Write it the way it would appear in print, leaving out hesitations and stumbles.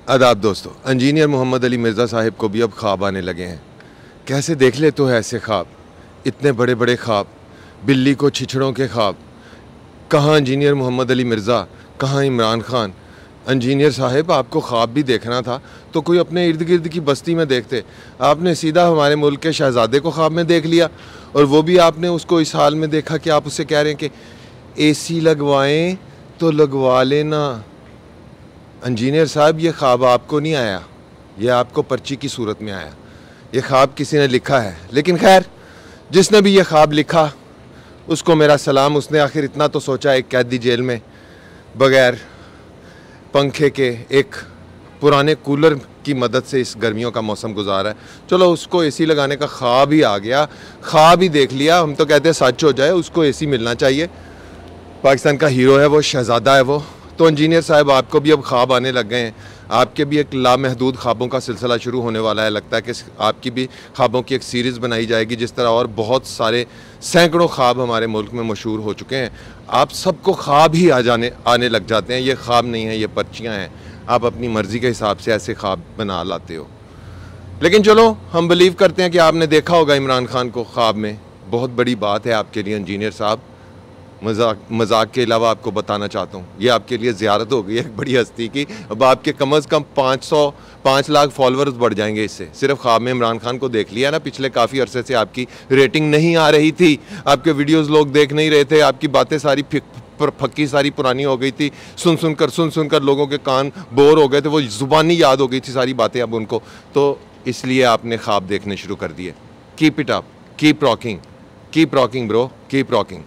आदाब दोस्तों, इंजीनियर मोहम्मद अली मिर्ज़ा साहिब को भी अब ख्वाब आने लगे हैं। कैसे देख ले तो है ऐसे ख्वाब, इतने बड़े बड़े ख्वाब, बिल्ली को छिछड़ों के ख्वाब। कहाँ इंजीनियर मोहम्मद अली मिर्ज़ा, कहाँ इमरान खान। इंजीनियर साहिब, आपको ख्वाब भी देखना था तो कोई अपने इर्द गिर्द की बस्ती में देखते। आपने सीधा हमारे मुल्क के शहज़ादे को ख्वाब में देख लिया, और वो भी आपने उसको इस हाल में देखा कि आप उससे कह रहे हैं कि AC लगवाएं तो लगवा लेना। इंजीनियर साहब, ये ख्वाब आपको नहीं आया, ये आपको पर्ची की सूरत में आया। ये ख्वाब किसी ने लिखा है, लेकिन खैर जिसने भी ये ख्वाब लिखा उसको मेरा सलाम। उसने आखिर इतना तो सोचा, एक कैदी जेल में बग़ैर पंखे के एक पुराने कूलर की मदद से इस गर्मियों का मौसम गुजारा है। चलो, उसको AC लगाने का ख्वाब ही आ गया, ख्वाब ही देख लिया। हम तो कहते हैं सच हो जाए, उसको AC मिलना चाहिए। पाकिस्तान का हीरो है वो, शहज़ादा है वो। तो इंजीनियर साहब, आपको भी अब ख्वाब आने लग गए हैं। आपके भी एक लामहदूद ख्वाबों का सिलसिला शुरू होने वाला है। लगता है कि आपकी भी ख्वाबों की एक सीरीज़ बनाई जाएगी, जिस तरह और बहुत सारे सैकड़ों ख्वाब हमारे मुल्क में मशहूर हो चुके हैं। आप सबको ख्वाब ही आने लग जाते हैं। ये ख्वाब नहीं है, ये पर्चियाँ हैं। आप अपनी मर्ज़ी के हिसाब से ऐसे ख्वाब बना लाते हो। लेकिन चलो, हम बिलीव करते हैं कि आपने देखा होगा इमरान खान को ख्वाब में। बहुत बड़ी बात है आपके लिए इंजीनियर साहब। मजाक के अलावा आपको बताना चाहता हूँ, ये आपके लिए ज़ियारत हो गई है एक बड़ी हस्ती की। अब आपके कम अज़ कम 5 लाख फॉलोअर्स बढ़ जाएंगे इससे। सिर्फ ख्वाब में इमरान खान को देख लिया ना। पिछले काफ़ी अरसे से आपकी रेटिंग नहीं आ रही थी, आपके वीडियोस लोग देख नहीं रहे थे, आपकी बातें सारी फक्की सारी पुरानी हो गई थी। सुन सुनकर लोगों के कान बोर हो गए थे, वो ज़ुबानी याद हो गई थी सारी बातें अब उनको। तो इसलिए आपने ख्वाब देखने शुरू कर दिए। Keep it up, keep rocking bro, keep rocking.